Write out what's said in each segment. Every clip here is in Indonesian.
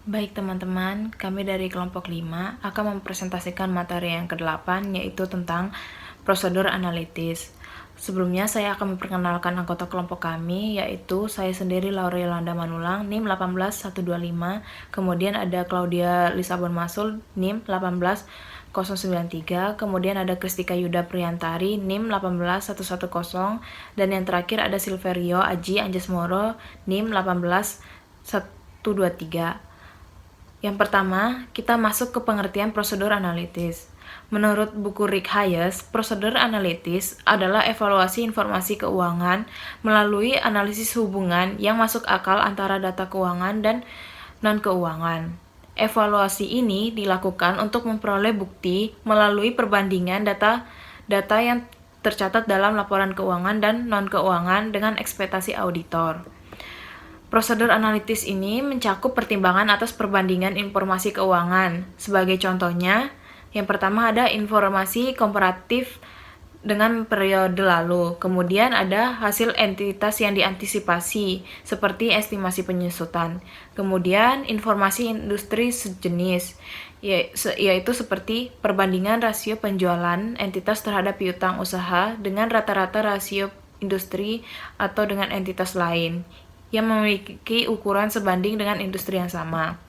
Baik teman-teman, kami dari kelompok 5 akan mempresentasikan materi yang ke-8 yaitu tentang prosedur analitis. Sebelumnya saya akan memperkenalkan anggota kelompok kami, yaitu saya sendiri Laura Yolanda Manulang, NIM 18125, kemudian ada Claudia Lisabon Masul, NIM 18093, kemudian ada Kristika Yuda Priyantari, NIM 18110, dan yang terakhir ada Silverio Aji Anjasmoro, NIM 18123. Yang pertama, kita masuk ke pengertian prosedur analitis. Menurut buku Rick Hayes, prosedur analitis adalah evaluasi informasi keuangan melalui analisis hubungan yang masuk akal antara data keuangan dan non-keuangan. Evaluasi ini dilakukan untuk memperoleh bukti melalui perbandingan data yang tercatat dalam laporan keuangan dan non-keuangan dengan ekspektasi auditor. Prosedur analitis ini mencakup pertimbangan atas perbandingan informasi keuangan. Sebagai contohnya, yang pertama ada informasi komparatif dengan periode lalu. Kemudian ada hasil entitas yang diantisipasi, seperti estimasi penyusutan. Kemudian informasi industri sejenis, yaitu seperti perbandingan rasio penjualan entitas terhadap piutang usaha dengan rata-rata rasio industri atau dengan entitas lain yang memiliki ukuran sebanding dengan industri yang sama.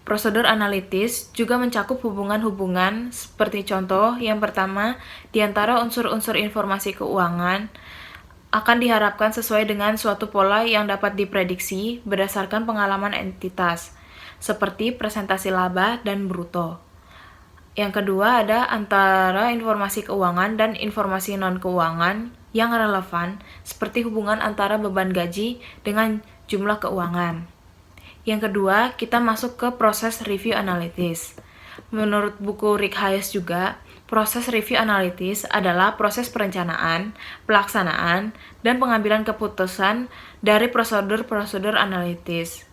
Prosedur analitis juga mencakup hubungan-hubungan seperti contoh yang pertama, di antara unsur-unsur informasi keuangan akan diharapkan sesuai dengan suatu pola yang dapat diprediksi berdasarkan pengalaman entitas, seperti presentasi laba dan bruto. Yang kedua ada antara informasi keuangan dan informasi non-keuangan yang relevan, seperti hubungan antara beban gaji dengan jumlah keuangan. Yang kedua, kita masuk ke proses review analitis. Menurut buku Rick Hayes juga, proses review analitis adalah proses perencanaan, pelaksanaan, dan pengambilan keputusan dari prosedur-prosedur analitis.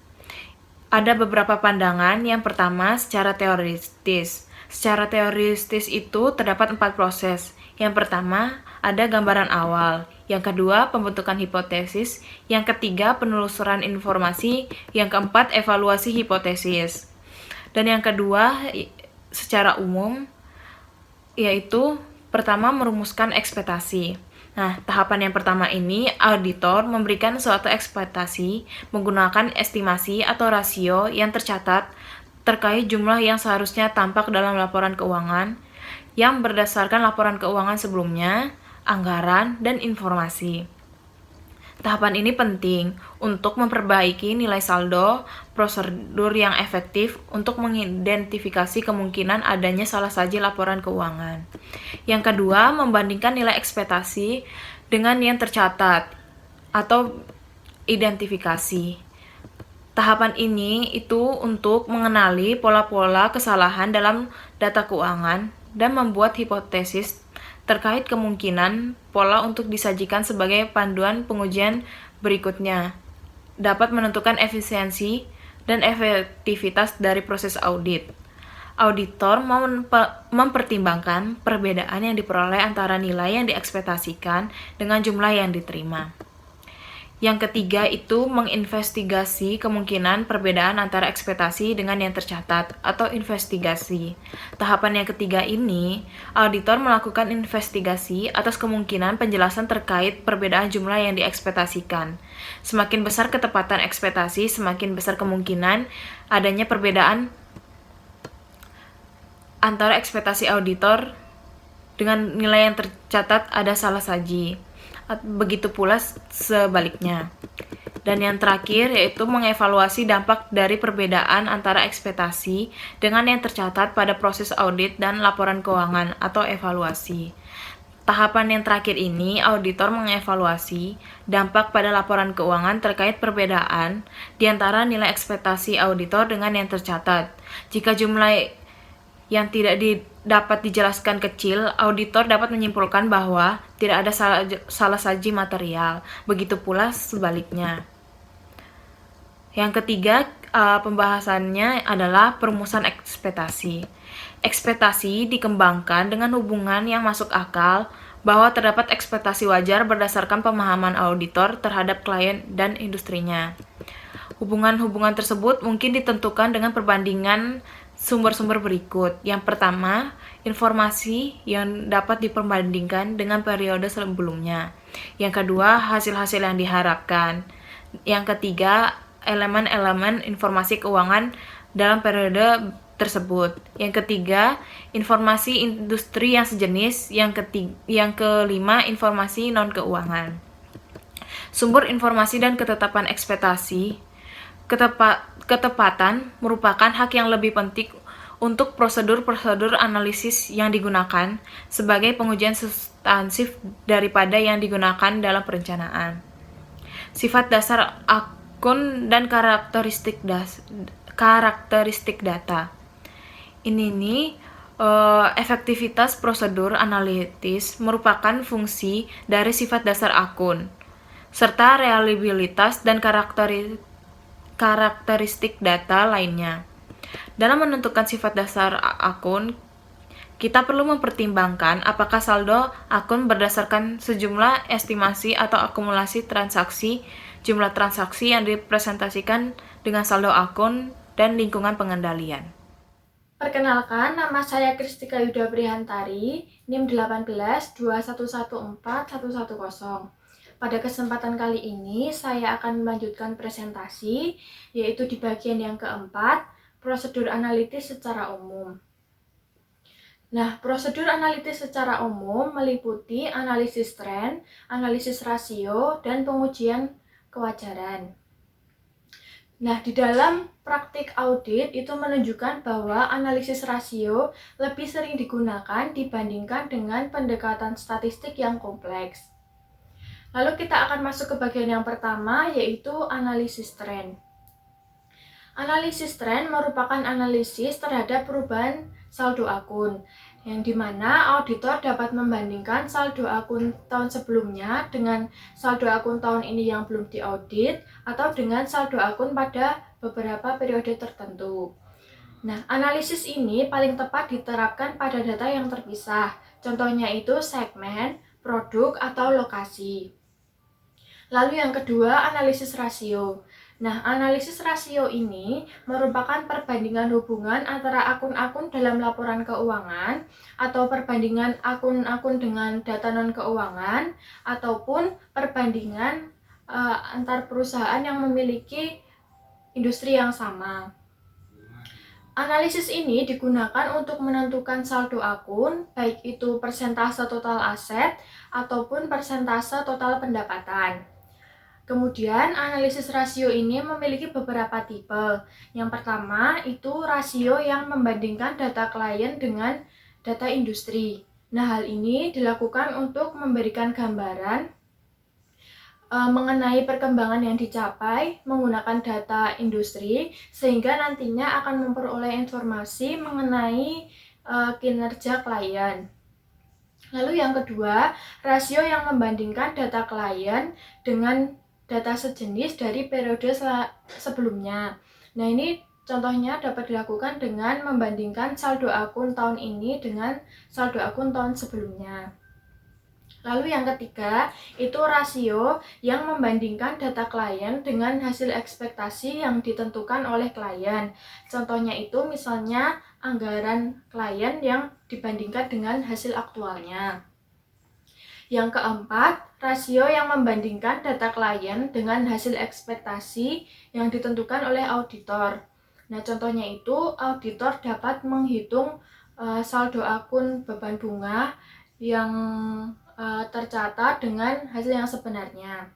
Ada beberapa pandangan. Yang pertama, secara teoritis. Secara teoritis itu terdapat 4 proses. Yang pertama, ada gambaran awal. Yang kedua, pembentukan hipotesis. Yang ketiga, penelusuran informasi. Yang keempat, evaluasi hipotesis. Dan yang kedua, secara umum, yaitu pertama merumuskan ekspektasi. Nah, tahapan yang pertama ini, auditor memberikan suatu ekspektasi menggunakan estimasi atau rasio yang tercatat terkait jumlah yang seharusnya tampak dalam laporan keuangan yang berdasarkan laporan keuangan sebelumnya, anggaran, dan informasi. Tahapan ini penting untuk memperbaiki nilai saldo, prosedur yang efektif untuk mengidentifikasi kemungkinan adanya salah saji laporan keuangan. Yang kedua, membandingkan nilai ekspektasi dengan yang tercatat atau identifikasi. Tahapan ini itu untuk mengenali pola-pola kesalahan dalam data keuangan dan membuat hipotesis terkait kemungkinan pola untuk disajikan sebagai panduan pengujian berikutnya, dapat menentukan efisiensi dan efektivitas dari proses audit. Auditor mempertimbangkan perbedaan yang diperoleh antara nilai yang diekspektasikan dengan jumlah yang diterima. Yang ketiga itu menginvestigasi kemungkinan perbedaan antara ekspektasi dengan yang tercatat atau investigasi. Tahapan yang ketiga ini, auditor melakukan investigasi atas kemungkinan penjelasan terkait perbedaan jumlah yang diekspektasikan. Semakin besar ketepatan ekspektasi, semakin besar kemungkinan adanya perbedaan antara ekspektasi auditor dengan nilai yang tercatat ada salah saji. Begitu pula sebaliknya. Dan yang terakhir yaitu mengevaluasi dampak dari perbedaan antara ekspektasi dengan yang tercatat pada proses audit dan laporan keuangan atau evaluasi. Tahapan yang terakhir ini, auditor mengevaluasi dampak pada laporan keuangan terkait perbedaan di antara nilai ekspektasi auditor dengan yang tercatat. Jika jumlah yang tidak dapat dijelaskan kecil, auditor dapat menyimpulkan bahwa tidak ada salah saji material. Begitu pula sebaliknya. Yang ketiga, pembahasannya adalah perumusan ekspektasi. Ekspektasi dikembangkan dengan hubungan yang masuk akal bahwa terdapat ekspektasi wajar berdasarkan pemahaman auditor terhadap klien dan industrinya. Hubungan-hubungan tersebut mungkin ditentukan dengan perbandingan sumber-sumber berikut. Yang pertama, informasi yang dapat diperbandingkan dengan periode sebelumnya. Yang kedua, hasil-hasil yang diharapkan. Yang ketiga, elemen-elemen informasi keuangan dalam periode tersebut. Yang ketiga, informasi industri yang sejenis. Yang kelima, informasi non-keuangan. Sumber informasi dan ketetapan ekspektasi. Ketepatan merupakan hak yang lebih penting untuk prosedur-prosedur analisis yang digunakan sebagai pengujian substansif daripada yang digunakan dalam perencanaan. Sifat dasar akun dan karakteristik data. Ini efektivitas prosedur analitis merupakan fungsi dari sifat dasar akun, serta reliabilitas dan karakteristik data lainnya. Dalam menentukan sifat dasar akun, kita perlu mempertimbangkan apakah saldo akun berdasarkan sejumlah estimasi atau akumulasi transaksi, jumlah transaksi yang dipresentasikan dengan saldo akun, dan lingkungan pengendalian. Perkenalkan, nama saya Kristika Yuda Prihantari, NIM 1821114110. Pada kesempatan kali ini, saya akan melanjutkan presentasi, yaitu di bagian yang keempat, prosedur analitis secara umum. Nah, prosedur analitis secara umum meliputi analisis tren, analisis rasio, dan pengujian kewajaran. Nah, di dalam praktik audit itu menunjukkan bahwa analisis rasio lebih sering digunakan dibandingkan dengan pendekatan statistik yang kompleks. Lalu kita akan masuk ke bagian yang pertama, yaitu analisis tren. Analisis tren merupakan analisis terhadap perubahan saldo akun, yang dimana auditor dapat membandingkan saldo akun tahun sebelumnya dengan saldo akun tahun ini yang belum diaudit, atau dengan saldo akun pada beberapa periode tertentu. Nah, analisis ini paling tepat diterapkan pada data yang terpisah, contohnya itu segmen, produk, atau lokasi. Lalu yang kedua, analisis rasio. Nah, analisis rasio ini merupakan perbandingan hubungan antara akun-akun dalam laporan keuangan atau perbandingan akun-akun dengan data non-keuangan ataupun perbandingan antar perusahaan yang memiliki industri yang sama. Analisis ini digunakan untuk menentukan saldo akun, baik itu persentase total aset ataupun persentase total pendapatan. Kemudian, analisis rasio ini memiliki beberapa tipe. Yang pertama, itu rasio yang membandingkan data klien dengan data industri. Nah, hal ini dilakukan untuk memberikan gambaran mengenai perkembangan yang dicapai menggunakan data industri, sehingga nantinya akan memperoleh informasi mengenai kinerja klien. Lalu yang kedua, rasio yang membandingkan data klien dengan data sejenis dari periode sebelumnya. Nah, ini contohnya dapat dilakukan dengan membandingkan saldo akun tahun ini dengan saldo akun tahun sebelumnya. Lalu yang ketiga, itu rasio yang membandingkan data klien dengan hasil ekspektasi yang ditentukan oleh klien. Contohnya itu misalnya anggaran klien yang dibandingkan dengan hasil aktualnya. Yang keempat, rasio yang membandingkan data klien dengan hasil ekspektasi yang ditentukan oleh auditor. Nah, contohnya itu auditor dapat menghitung saldo akun beban bunga yang tercatat dengan hasil yang sebenarnya.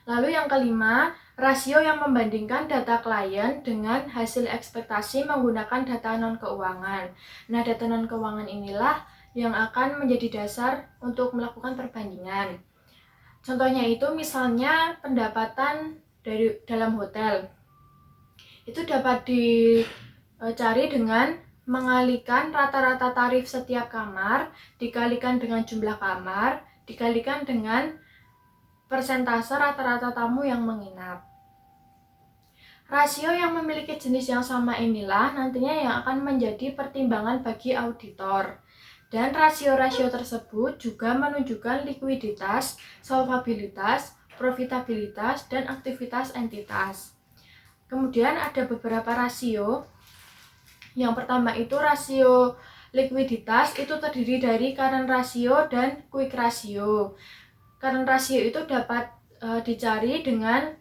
Lalu yang kelima, rasio yang membandingkan data klien dengan hasil ekspektasi menggunakan data non-keuangan. Nah, data non-keuangan inilah yang akan menjadi dasar untuk melakukan perbandingan. Contohnya itu misalnya pendapatan dari dalam hotel. Itu dapat dicari dengan mengalikan rata-rata tarif setiap kamar, dikalikan dengan jumlah kamar, dikalikan dengan persentase rata-rata tamu yang menginap. Rasio yang memiliki jenis yang sama inilah nantinya yang akan menjadi pertimbangan bagi auditor. Dan rasio-rasio tersebut juga menunjukkan likuiditas, solvabilitas, profitabilitas, dan aktivitas entitas. Kemudian ada beberapa rasio. Yang pertama itu rasio likuiditas, itu terdiri dari current ratio dan quick ratio. Current ratio itu dapat dicari dengan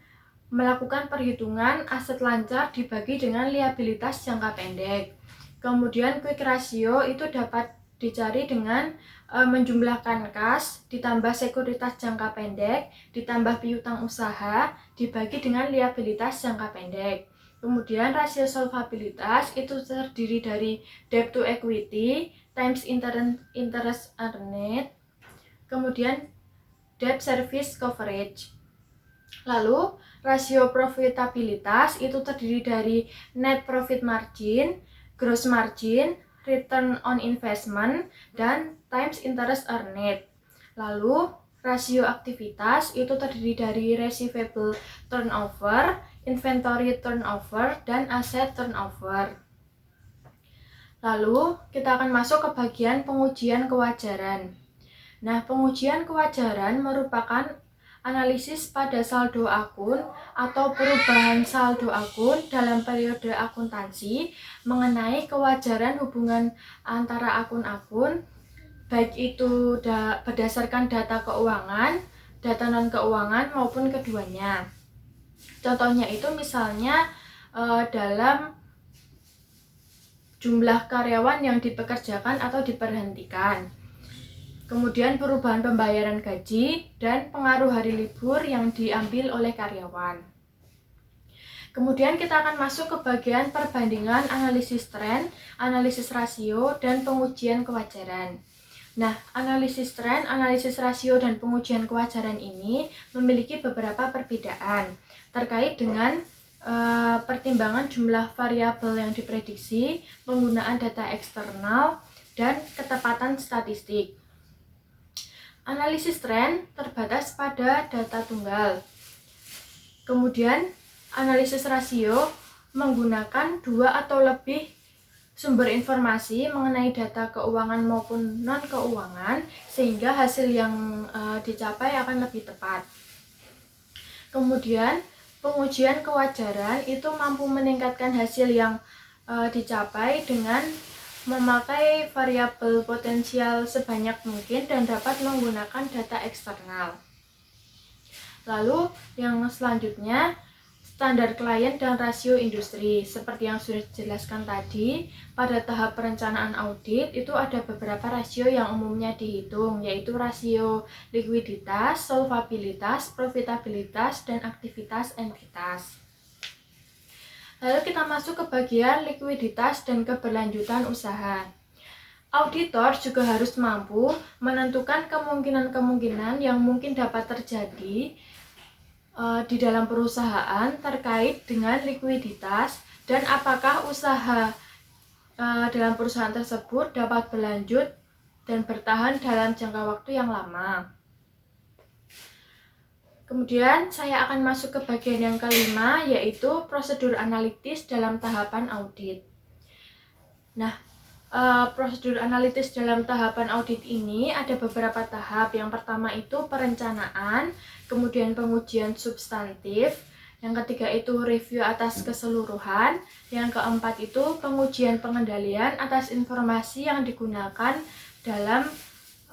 melakukan perhitungan aset lancar dibagi dengan liabilitas jangka pendek. Kemudian quick ratio itu dapat dicari dengan menjumlahkan kas ditambah sekuritas jangka pendek ditambah piutang usaha dibagi dengan liabilitas jangka pendek. Kemudian rasio solvabilitas itu terdiri dari debt to equity times interest earned, kemudian debt service coverage. Lalu rasio profitabilitas itu terdiri dari net profit margin, gross margin, return on investment, dan times interest earned. Lalu rasio aktivitas itu terdiri dari receivable turnover, inventory turnover, dan aset turnover. Lalu kita akan masuk ke bagian pengujian kewajaran. Nah, pengujian kewajaran merupakan analisis pada saldo akun atau perubahan saldo akun dalam periode akuntansi mengenai kewajaran hubungan antara akun-akun, baik itu berdasarkan data keuangan, data non-keuangan maupun keduanya. Contohnya itu misalnya dalam jumlah karyawan yang dipekerjakan atau diberhentikan. Kemudian perubahan pembayaran gaji dan pengaruh hari libur yang diambil oleh karyawan. Kemudian kita akan masuk ke bagian perbandingan analisis tren, analisis rasio, dan pengujian kewajaran. Nah, analisis tren, analisis rasio, dan pengujian kewajaran ini memiliki beberapa perbedaan terkait dengan pertimbangan jumlah variabel yang diprediksi, penggunaan data eksternal, dan ketepatan statistik. Analisis tren terbatas pada data tunggal. Kemudian, analisis rasio menggunakan 2 atau lebih sumber informasi mengenai data keuangan maupun non-keuangan, sehingga hasil yang dicapai akan lebih tepat. Kemudian, pengujian kewajaran itu mampu meningkatkan hasil yang dicapai dengan memakai variabel potensial sebanyak mungkin dan dapat menggunakan data eksternal. Lalu yang selanjutnya, standar klien dan rasio industri. Seperti yang sudah dijelaskan tadi, pada tahap perencanaan audit itu ada beberapa rasio yang umumnya dihitung, yaitu rasio likuiditas, solvabilitas, profitabilitas, dan aktivitas entitas. Lalu kita masuk ke bagian likuiditas dan keberlanjutan usaha. Auditor juga harus mampu menentukan kemungkinan-kemungkinan yang mungkin dapat terjadi di dalam perusahaan terkait dengan likuiditas dan apakah usaha dalam perusahaan tersebut dapat berlanjut dan bertahan dalam jangka waktu yang lama. Kemudian saya akan masuk ke bagian yang kelima, yaitu prosedur analitis dalam tahapan audit. Nah, prosedur analitis dalam tahapan audit ini ada beberapa tahap. Yang pertama itu perencanaan, kemudian pengujian substantif, yang ketiga itu review atas keseluruhan, yang keempat itu pengujian pengendalian atas informasi yang digunakan dalam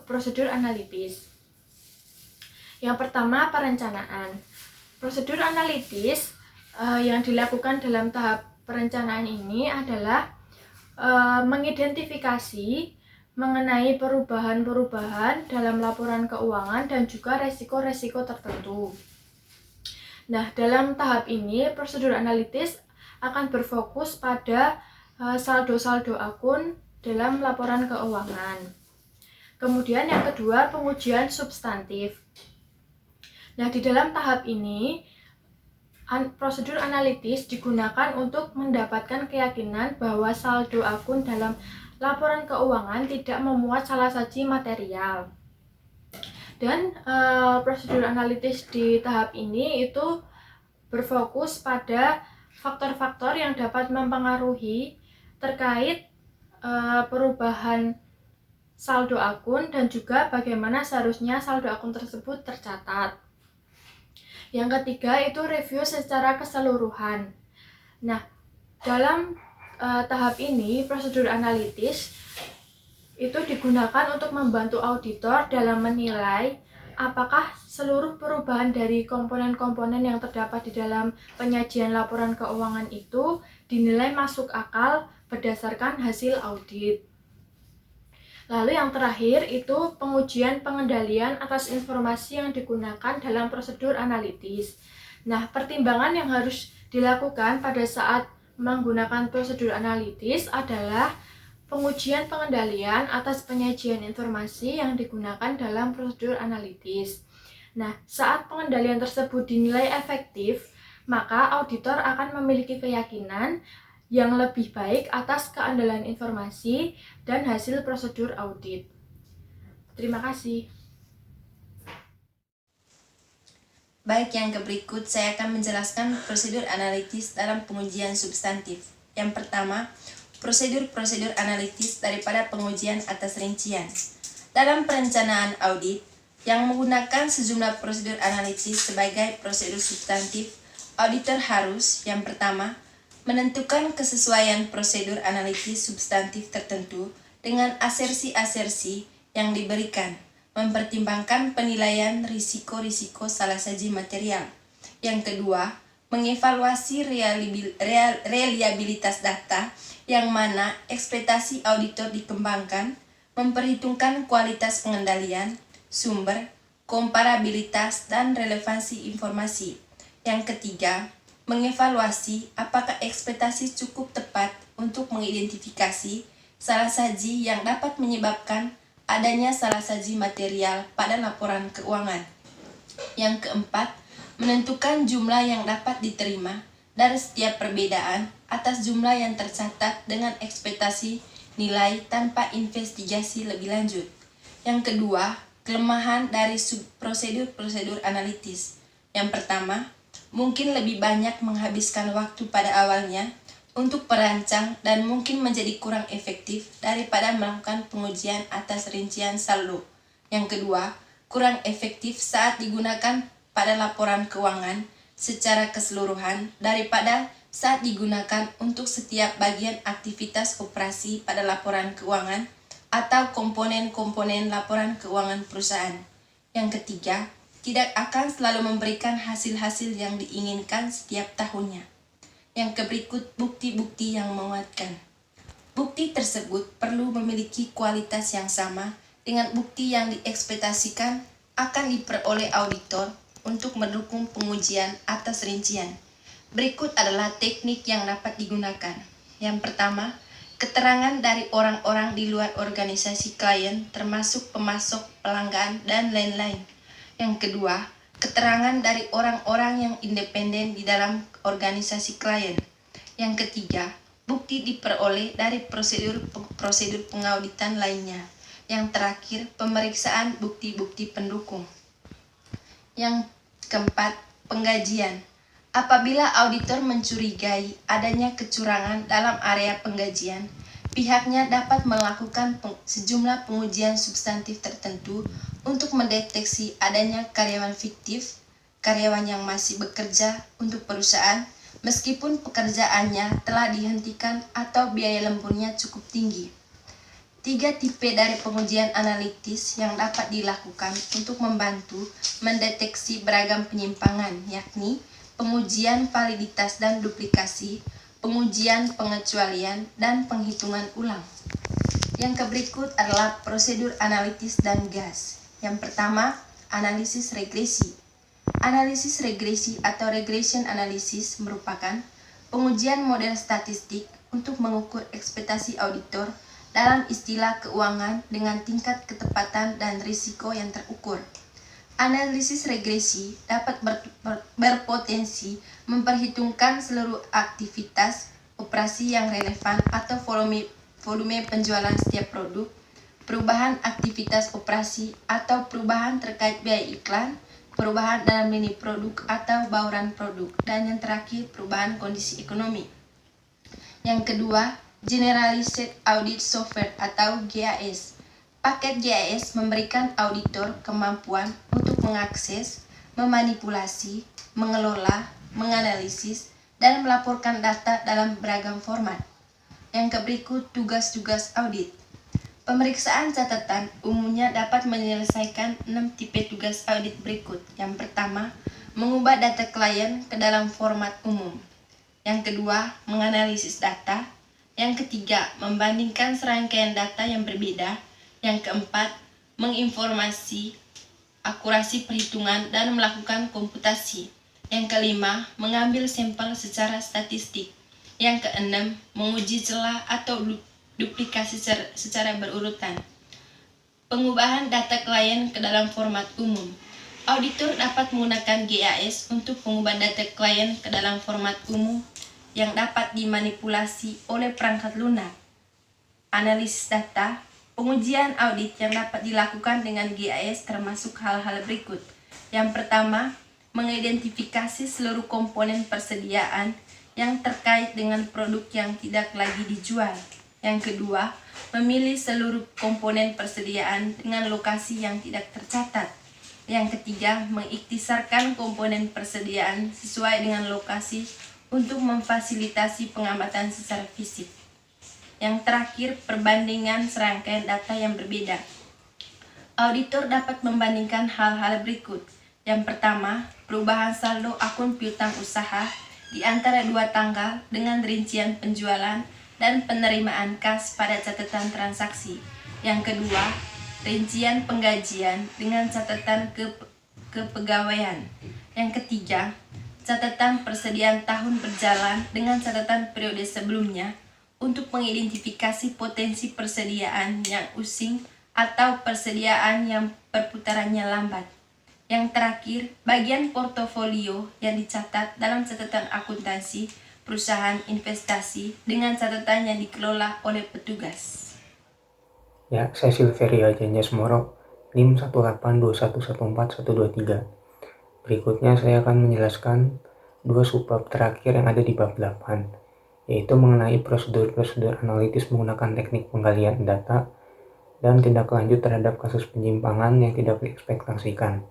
prosedur analitis. Yang pertama, perencanaan. Prosedur analitis yang dilakukan dalam tahap perencanaan ini adalah mengidentifikasi mengenai perubahan-perubahan dalam laporan keuangan dan juga resiko-resiko tertentu. Nah, dalam tahap ini prosedur analitis akan berfokus pada saldo-saldo akun dalam laporan keuangan. Kemudian yang kedua, pengujian substantif. Nah, di dalam tahap ini prosedur analitis digunakan untuk mendapatkan keyakinan bahwa saldo akun dalam laporan keuangan tidak memuat salah satu material. Dan prosedur analitis di tahap ini itu berfokus pada faktor-faktor yang dapat mempengaruhi terkait perubahan saldo akun dan juga bagaimana seharusnya saldo akun tersebut tercatat. Yang ketiga itu review secara keseluruhan. Nah, dalam tahap ini prosedur analitis itu digunakan untuk membantu auditor dalam menilai apakah seluruh perubahan dari komponen-komponen yang terdapat di dalam penyajian laporan keuangan itu dinilai masuk akal berdasarkan hasil audit. Lalu yang terakhir itu pengujian pengendalian atas informasi yang digunakan dalam prosedur analitis. Nah, pertimbangan yang harus dilakukan pada saat menggunakan prosedur analitis adalah pengujian pengendalian atas penyajian informasi yang digunakan dalam prosedur analitis. Nah, saat pengendalian tersebut dinilai efektif, maka auditor akan memiliki keyakinan yang lebih baik atas keandalan informasi dan hasil prosedur audit. Terima kasih. Baik, yang berikut saya akan menjelaskan prosedur analitis dalam pengujian substantif. Yang pertama, prosedur-prosedur analitis daripada pengujian atas rincian. Dalam perencanaan audit yang menggunakan sejumlah prosedur analitis sebagai prosedur substantif, auditor harus, yang pertama, menentukan kesesuaian prosedur analitis substantif tertentu dengan asersi-asersi yang diberikan, mempertimbangkan penilaian risiko-risiko salah saji material. Yang kedua, mengevaluasi reliabilitas data yang mana ekspektasi auditor dikembangkan, memperhitungkan kualitas pengendalian, sumber, komparabilitas, dan relevansi informasi. Yang ketiga, mengevaluasi apakah ekspektasi cukup tepat untuk mengidentifikasi salah saji yang dapat menyebabkan adanya salah saji material pada laporan keuangan. Yang keempat, menentukan jumlah yang dapat diterima dari setiap perbedaan atas jumlah yang tercatat dengan ekspektasi nilai tanpa investigasi lebih lanjut. Yang kedua, kelemahan dari prosedur-prosedur analitis. Yang pertama, mungkin lebih banyak menghabiskan waktu pada awalnya untuk perancang dan mungkin menjadi kurang efektif daripada melakukan pengujian atas rincian saldo. Yang kedua, kurang efektif saat digunakan pada laporan keuangan secara keseluruhan daripada saat digunakan untuk setiap bagian aktivitas operasi pada laporan keuangan atau komponen-komponen laporan keuangan perusahaan. Yang ketiga, tidak akan selalu memberikan hasil-hasil yang diinginkan setiap tahunnya. Yang berikut bukti-bukti yang menguatkan. Bukti tersebut perlu memiliki kualitas yang sama dengan bukti yang diekspektasikan akan diperoleh auditor untuk mendukung pengujian atas rincian. Berikut adalah teknik yang dapat digunakan. Yang pertama, keterangan dari orang-orang di luar organisasi klien termasuk pemasok, pelanggan, dan lain-lain. Yang kedua, keterangan dari orang-orang yang independen di dalam organisasi klien. Yang ketiga, bukti diperoleh dari prosedur pengauditan lainnya. Yang terakhir, pemeriksaan bukti-bukti pendukung. Yang keempat, penggajian. Apabila auditor mencurigai adanya kecurangan dalam area penggajian, pihaknya dapat melakukan sejumlah pengujian substantif tertentu untuk mendeteksi adanya karyawan fiktif, karyawan yang masih bekerja untuk perusahaan meskipun pekerjaannya telah dihentikan atau biaya lemburnya cukup tinggi. 3 tipe dari pengujian analitis yang dapat dilakukan untuk membantu mendeteksi beragam penyimpangan, yakni pengujian validitas dan duplikasi, pengujian pengecualian, dan penghitungan ulang. Yang berikut adalah prosedur analitis dan gas. Yang pertama, analisis regresi. Analisis regresi atau regression analysis merupakan pengujian model statistik untuk mengukur ekspektasi auditor dalam istilah keuangan dengan tingkat ketepatan dan risiko yang terukur. Analisis regresi dapat berpotensi memperhitungkan seluruh aktivitas operasi yang relevan atau volume penjualan setiap produk, perubahan aktivitas operasi atau perubahan terkait biaya iklan, perubahan dalam lini produk atau bauran produk, dan yang terakhir perubahan kondisi ekonomi. Yang kedua, Generalized Audit Software atau GAS. Paket GAS memberikan auditor kemampuan untuk mengakses, memanipulasi, mengelola, menganalisis, dan melaporkan data dalam beragam format. Yang berikut tugas-tugas audit. Pemeriksaan catatan umumnya dapat menyelesaikan 6 tipe tugas audit berikut. Yang pertama, mengubah data klien ke dalam format umum. Yang kedua, menganalisis data. Yang ketiga, membandingkan serangkaian data yang berbeda. Yang keempat, menginformasi akurasi perhitungan dan melakukan komputasi. Yang kelima, mengambil sampel secara statistik. Yang keenam, menguji celah atau duplikasi secara berurutan. Pengubahan data klien ke dalam format umum. Auditor dapat menggunakan GIS untuk mengubah data klien ke dalam format umum yang dapat dimanipulasi oleh perangkat lunak. Analisis data. Pengujian audit yang dapat dilakukan dengan GIS termasuk hal-hal berikut. Yang pertama, mengidentifikasi seluruh komponen persediaan yang terkait dengan produk yang tidak lagi dijual. Yang kedua, memilih seluruh komponen persediaan dengan lokasi yang tidak tercatat. Yang ketiga, mengikhtisarkan komponen persediaan sesuai dengan lokasi untuk memfasilitasi pengamatan secara fisik. Yang terakhir, perbandingan serangkaian data yang berbeda. Auditor dapat membandingkan hal-hal berikut. Yang pertama, perubahan saldo akun piutang usaha di antara dua tanggal dengan rincian penjualan dan penerimaan kas pada catatan transaksi. Yang kedua, rincian penggajian dengan catatan kepegawaian. Yang ketiga, catatan persediaan tahun berjalan dengan catatan periode sebelumnya untuk mengidentifikasi potensi persediaan yang using atau persediaan yang perputarannya lambat. Yang terakhir, bagian portofolio yang dicatat dalam catatan akuntansi perusahaan investasi dengan catatan yang dikelola oleh petugas. Ya, saya Silveria Janjas Moro, NIM 182114123. Berikutnya saya akan menjelaskan dua subbab terakhir yang ada di bab 8, yaitu mengenai prosedur-prosedur analitis menggunakan teknik penggalian data dan tindak lanjut terhadap kasus penyimpangan yang tidak diekspektasikan.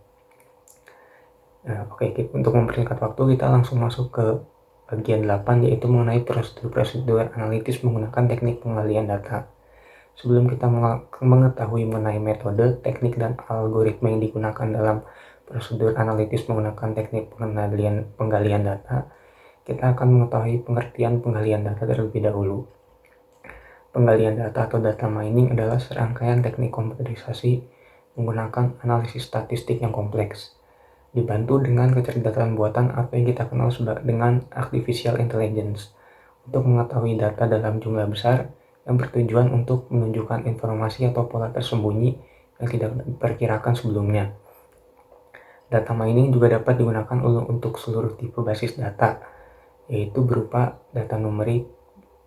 Untuk mempersingkat waktu kita langsung masuk ke bagian 8, yaitu mengenai prosedur-prosedur analitis menggunakan teknik penggalian data. Sebelum kita mengetahui mengenai metode, teknik, dan algoritma yang digunakan dalam prosedur analitis menggunakan teknik penggalian data, kita akan mengetahui pengertian penggalian data terlebih dahulu. Penggalian data atau data mining adalah serangkaian teknik komputerisasi menggunakan analisis statistik yang kompleks, dibantu dengan kecerdasan buatan atau yang kita kenal dengan artificial intelligence, untuk mengetahui data dalam jumlah besar yang bertujuan untuk menunjukkan informasi atau pola tersembunyi yang tidak diperkirakan sebelumnya. Data mining juga dapat digunakan untuk seluruh tipe basis data, yaitu berupa data numerik,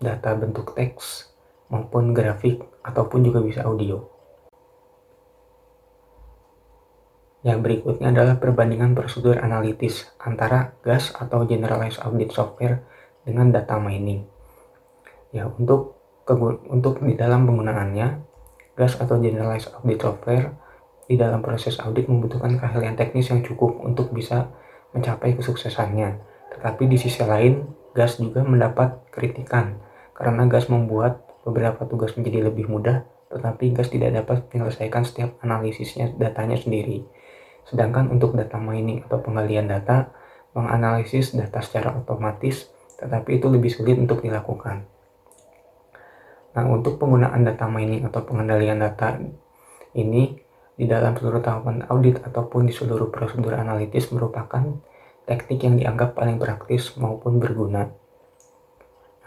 data bentuk teks, maupun grafik, ataupun juga bisa audio. Yang berikutnya adalah perbandingan prosedur analitis antara GAS atau Generalized Audit Software dengan data mining. Ya, untuk di dalam penggunaannya, GAS atau Generalized Audit Software di dalam proses audit membutuhkan keahlian teknis yang cukup untuk bisa mencapai kesuksesannya. Tetapi di sisi lain, GAS juga mendapat kritikan karena GAS membuat beberapa tugas menjadi lebih mudah, tetapi GAS tidak dapat menyelesaikan setiap analisisnya datanya sendiri. Sedangkan untuk data mining atau penggalian data, menganalisis data secara otomatis, tetapi itu lebih sulit untuk dilakukan. Nah, untuk penggunaan data mining atau pengendalian data ini di dalam seluruh tahapan audit ataupun di seluruh prosedur analitis merupakan teknik yang dianggap paling praktis maupun berguna.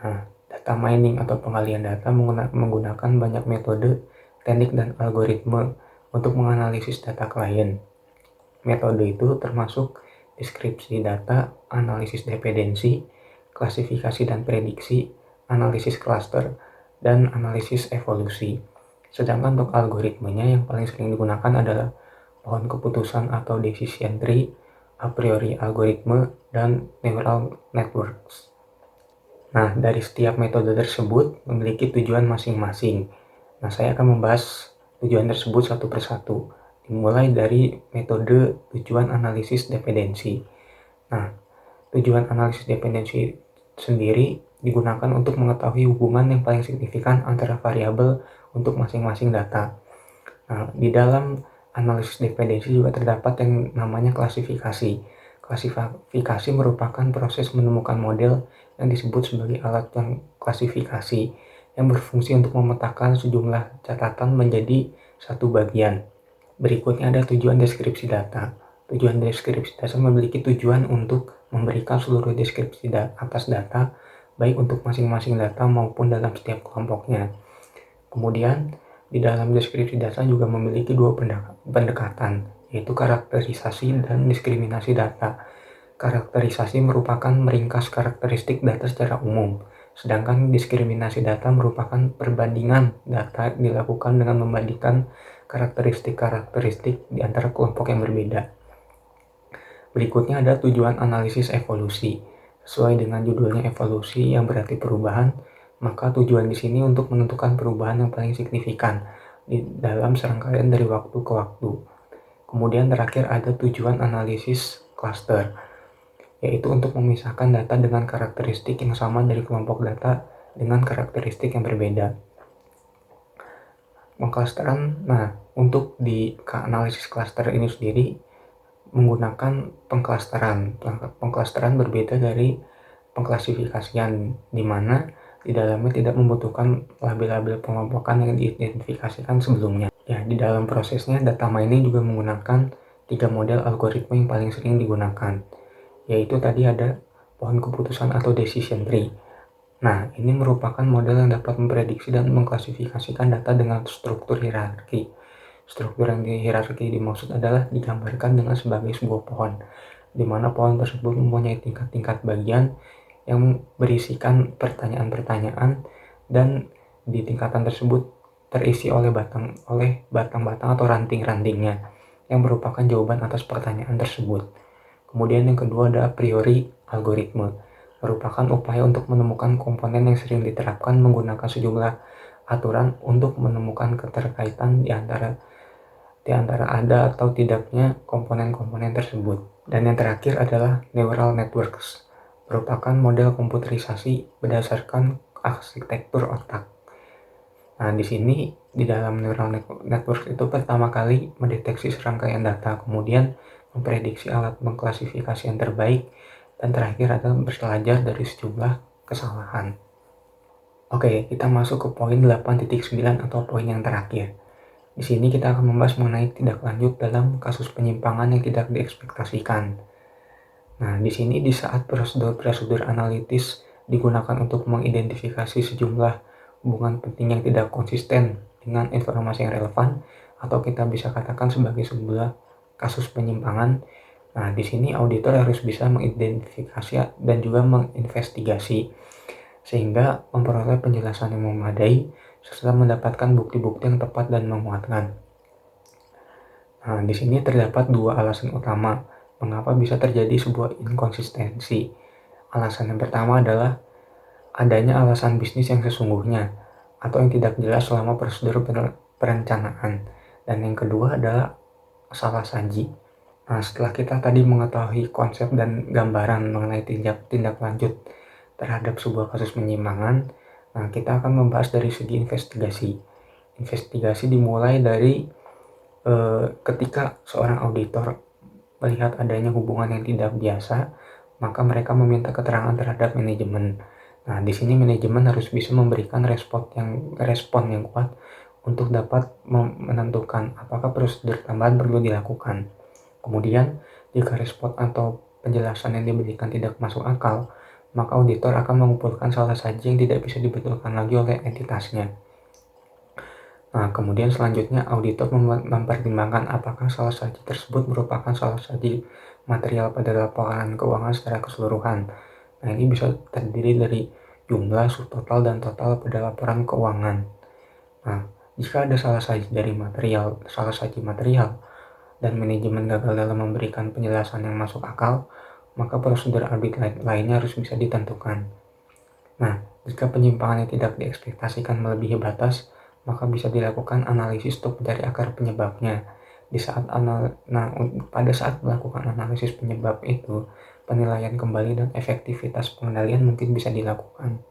Nah, data mining atau penggalian data menggunakan banyak metode, teknik, dan algoritma untuk menganalisis data klien. Metode itu termasuk deskripsi data, analisis dependensi, klasifikasi dan prediksi, analisis cluster, dan analisis evolusi. Sedangkan untuk algoritmanya yang paling sering digunakan adalah pohon keputusan atau decision tree, a priori algoritma, dan neural networks. Nah, dari setiap metode tersebut memiliki tujuan masing-masing. Nah, saya akan membahas tujuan tersebut satu persatu, dimulai dari metode tujuan analisis dependensi. Nah, Tujuan analisis dependensi sendiri digunakan untuk mengetahui hubungan yang paling signifikan antara variabel untuk masing-masing data. Nah, di dalam analisis dependensi juga terdapat yang namanya klasifikasi. Klasifikasi merupakan proses menemukan model yang disebut sebagai alat yang klasifikasi yang berfungsi untuk memetakan sejumlah catatan menjadi satu bagian. Berikutnya ada tujuan deskripsi data. Tujuan deskripsi data memiliki tujuan untuk memberikan seluruh deskripsi atas data, baik untuk masing-masing data maupun dalam setiap kelompoknya. Kemudian, di dalam deskripsi data juga memiliki dua pendekatan, yaitu karakterisasi dan diskriminasi data. Karakterisasi merupakan meringkas karakteristik data secara umum, sedangkan diskriminasi data merupakan perbandingan data dilakukan dengan membandingkan karakteristik-karakteristik di antara kelompok yang berbeda. Berikutnya ada tujuan analisis evolusi. Sesuai dengan judulnya evolusi yang berarti perubahan, maka tujuan di sini untuk menentukan perubahan yang paling signifikan di dalam serangkaian dari waktu ke waktu. Kemudian terakhir ada tujuan analisis cluster, yaitu untuk memisahkan data dengan karakteristik yang sama dari kelompok data dengan karakteristik yang berbeda. Pengklasteran, untuk di analisis cluster ini sendiri menggunakan pengklasteran. Pengklasteran berbeda dari pengklasifikasian, di mana di dalamnya tidak membutuhkan label-label pengelompokan yang diidentifikasikan sebelumnya. Ya, di dalam prosesnya data mining juga menggunakan 3 model algoritma yang paling sering digunakan, yaitu tadi ada pohon keputusan atau decision tree. Nah, ini merupakan model yang dapat memprediksi dan mengklasifikasikan data dengan struktur hierarki. Struktur yang hierarki dimaksud adalah digambarkan dengan sebagai sebuah pohon, di mana pohon tersebut mempunyai tingkat-tingkat bagian yang berisikan pertanyaan-pertanyaan, dan di tingkatan tersebut terisi oleh batang-batang atau ranting-rantingnya yang merupakan jawaban atas pertanyaan tersebut. Kemudian yang kedua ada a priori algoritma, merupakan upaya untuk menemukan komponen yang sering diterapkan menggunakan sejumlah aturan untuk menemukan keterkaitan di antara ada atau tidaknya komponen-komponen tersebut. Dan yang terakhir adalah neural networks, merupakan model komputerisasi berdasarkan arsitektur otak. Nah, di sini di dalam neural network itu pertama kali mendeteksi serangkaian data, kemudian memprediksi alat mengklasifikasi yang terbaik, dan terakhir adalah belajar dari sejumlah kesalahan. Oke, kita masuk ke poin 8.9 atau poin yang terakhir. Di sini kita akan membahas mengenai tindak lanjut dalam kasus penyimpangan yang tidak diekspektasikan. Nah, di sini di saat prosedur analitis digunakan untuk mengidentifikasi sejumlah hubungan penting yang tidak konsisten dengan informasi yang relevan, atau kita bisa katakan sebagai sebuah kasus penyimpangan. Nah, di sini auditor harus bisa mengidentifikasi dan juga menginvestigasi sehingga memperoleh penjelasan yang memadai serta mendapatkan bukti-bukti yang tepat dan menguatkan. Nah, di sini terdapat dua alasan utama mengapa bisa terjadi sebuah inkonsistensi. Alasan yang pertama adalah adanya alasan bisnis yang sesungguhnya atau yang tidak jelas selama prosedur perencanaan. Dan yang kedua adalah salah saji. Nah, setelah kita tadi mengetahui konsep dan gambaran mengenai tindak lanjut terhadap sebuah kasus penyimpangan, nah kita akan membahas dari segi investigasi. Investigasi dimulai dari ketika seorang auditor melihat adanya hubungan yang tidak biasa, maka mereka meminta keterangan terhadap manajemen. Nah, di sini manajemen harus bisa memberikan respon yang kuat untuk dapat menentukan apakah prosedur tambahan perlu dilakukan. Kemudian, jika respon atau penjelasan yang diberikan tidak masuk akal, maka auditor akan mengumpulkan salah saji yang tidak bisa dibetulkan lagi oleh entitasnya. Nah, kemudian selanjutnya auditor mempertimbangkan apakah salah saji tersebut merupakan salah saji material pada laporan keuangan secara keseluruhan. Nah, ini bisa terdiri dari jumlah, subtotal, dan total pada laporan keuangan. Nah, jika ada salah saji material, dan manajemen gagal dalam memberikan penjelasan yang masuk akal, maka prosedur audit lainnya harus bisa ditentukan. Nah, jika penyimpangan yang tidak diekspektasikan melebihi batas, maka bisa dilakukan analisis untuk mencari akar penyebabnya. Pada saat melakukan analisis penyebab itu, penilaian kembali dan efektivitas pengendalian mungkin bisa dilakukan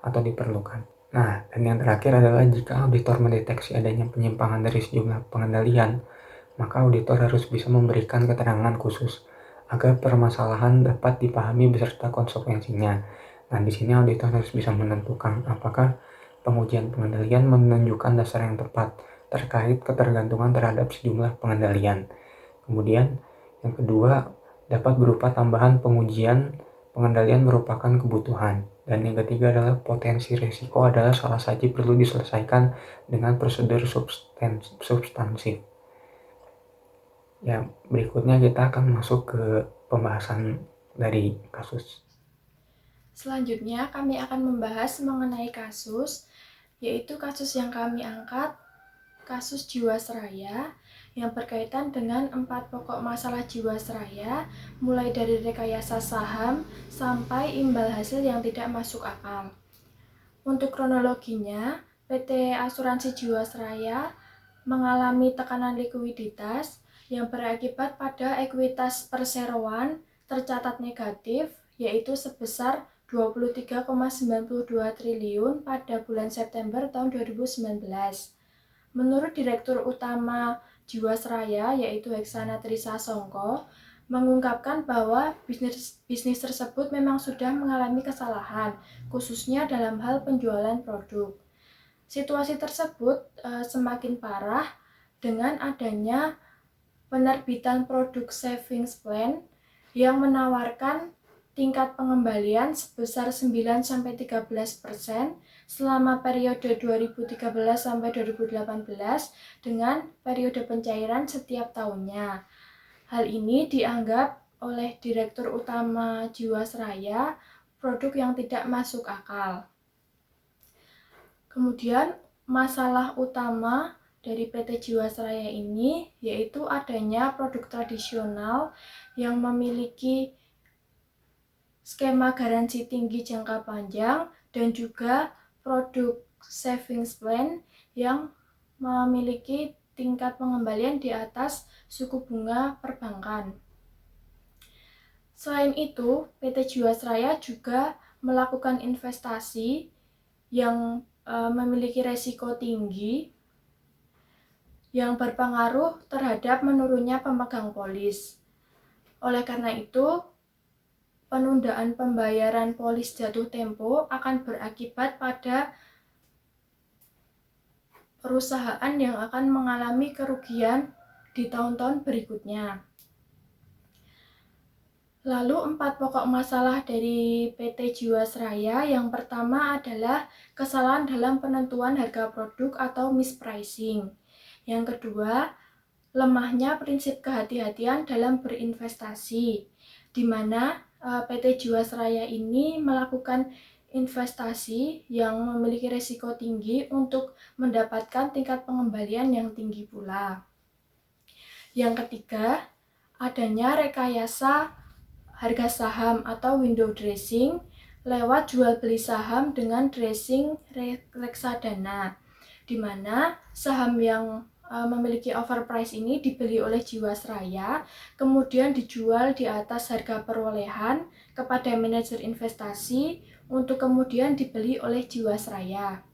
atau diperlukan. Nah, dan yang terakhir adalah jika auditor mendeteksi adanya penyimpangan dari sejumlah pengendalian, maka auditor harus bisa memberikan keterangan khusus agar permasalahan dapat dipahami beserta konsekuensinya. Nah, di sini auditor harus bisa menentukan apakah pengujian pengendalian menunjukkan dasar yang tepat terkait ketergantungan terhadap sejumlah pengendalian. Kemudian, yang kedua, dapat berupa tambahan pengujian pengendalian merupakan kebutuhan. Dan yang ketiga adalah potensi risiko adalah salah satu perlu diselesaikan dengan prosedur substansif. Ya, berikutnya kita akan masuk ke pembahasan dari kasus. Selanjutnya kami akan membahas mengenai kasus, yaitu kasus yang kami angkat, kasus Jiwasraya yang berkaitan dengan 4 pokok masalah Jiwasraya, mulai dari rekayasa saham sampai imbal hasil yang tidak masuk akal. Untuk kronologinya, PT Asuransi Jiwasraya mengalami tekanan likuiditas yang berakibat pada ekuitas perseroan tercatat negatif, yaitu sebesar 23,92 triliun pada bulan September tahun 2019. Menurut Direktur Utama Jiwasraya, yaitu Heksana Trisasongko, mengungkapkan bahwa bisnis tersebut memang sudah mengalami kesalahan, khususnya dalam hal penjualan produk. Situasi tersebut semakin parah dengan adanya penerbitan produk savings plan yang menawarkan tingkat pengembalian sebesar 9-13% selama periode 2013-2018 dengan periode pencairan setiap tahunnya. Hal ini dianggap oleh Direktur Utama Jiwasraya produk yang tidak masuk akal. Kemudian masalah utama dari PT Jiwasraya ini yaitu adanya produk tradisional yang memiliki skema garansi tinggi jangka panjang dan juga produk savings plan yang memiliki tingkat pengembalian di atas suku bunga perbankan. Selain itu, PT Jiwasraya juga melakukan investasi yang memiliki resiko tinggi yang berpengaruh terhadap menurunnya pemegang polis. Oleh karena itu, penundaan pembayaran polis jatuh tempo akan berakibat pada perusahaan yang akan mengalami kerugian di tahun-tahun berikutnya. Lalu 4 pokok masalah dari PT Jiwasraya. Yang pertama adalah kesalahan dalam penentuan harga produk atau mispricing. Yang kedua, lemahnya prinsip kehati-hatian dalam berinvestasi, di mana PT Jiwasraya ini melakukan investasi yang memiliki risiko tinggi untuk mendapatkan tingkat pengembalian yang tinggi pula. Yang ketiga, adanya rekayasa harga saham atau window dressing lewat jual beli saham dengan dressing reksadana, di mana saham yang memiliki overprice ini dibeli oleh Jiwasraya, kemudian dijual di atas harga perolehan kepada manajer investasi untuk kemudian dibeli oleh Jiwasraya.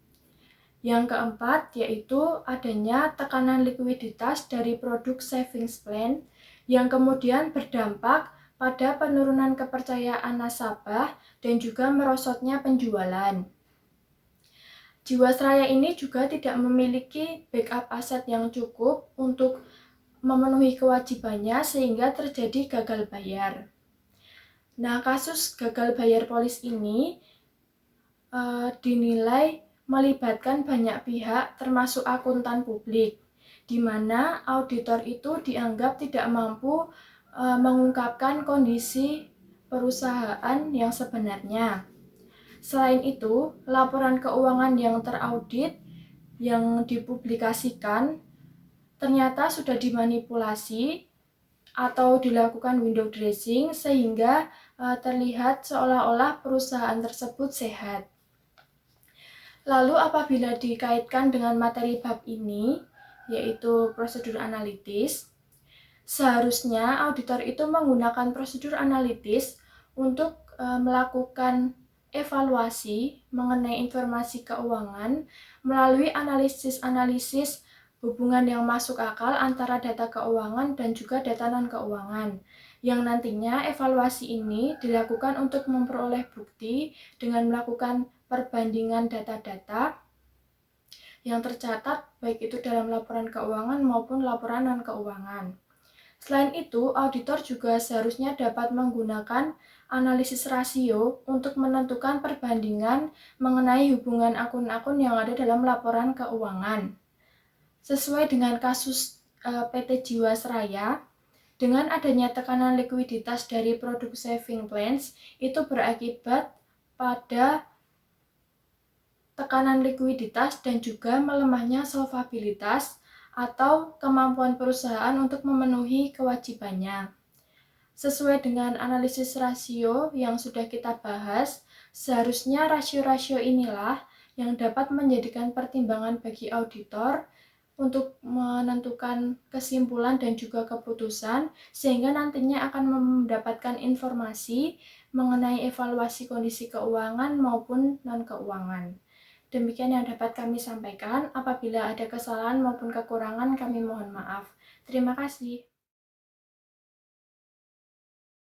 Yang keempat yaitu adanya tekanan likuiditas dari produk savings plan yang kemudian berdampak pada penurunan kepercayaan nasabah dan juga merosotnya penjualan. Jiwasraya ini juga tidak memiliki backup aset yang cukup untuk memenuhi kewajibannya sehingga terjadi gagal bayar. Nah, kasus gagal bayar polis ini dinilai melibatkan banyak pihak termasuk akuntan publik, di mana auditor itu dianggap tidak mampu mengungkapkan kondisi perusahaan yang sebenarnya. Selain itu, laporan keuangan yang teraudit yang dipublikasikan ternyata sudah dimanipulasi atau dilakukan window dressing sehingga terlihat seolah-olah perusahaan tersebut sehat. Lalu apabila dikaitkan dengan materi bab ini, yaitu prosedur analitis, seharusnya auditor itu menggunakan prosedur analitis untuk melakukan evaluasi mengenai informasi keuangan melalui analisis-analisis hubungan yang masuk akal antara data keuangan dan juga data non-keuangan. Yang nantinya evaluasi ini dilakukan untuk memperoleh bukti dengan melakukan perbandingan data-data yang tercatat baik itu dalam laporan keuangan maupun laporan non-keuangan. Selain itu, auditor juga seharusnya dapat menggunakan analisis rasio untuk menentukan perbandingan mengenai hubungan akun-akun yang ada dalam laporan keuangan. Sesuai dengan kasus PT Jiwasraya, dengan adanya tekanan likuiditas dari produk saving plans, itu berakibat pada tekanan likuiditas dan juga melemahnya solvabilitas atau kemampuan perusahaan untuk memenuhi kewajibannya. Sesuai dengan analisis rasio yang sudah kita bahas, seharusnya rasio-rasio inilah yang dapat menjadikan pertimbangan bagi auditor untuk menentukan kesimpulan dan juga keputusan, sehingga nantinya akan mendapatkan informasi mengenai evaluasi kondisi keuangan maupun non-keuangan. Demikian yang dapat kami sampaikan. Apabila ada kesalahan maupun kekurangan, kami mohon maaf. Terima kasih.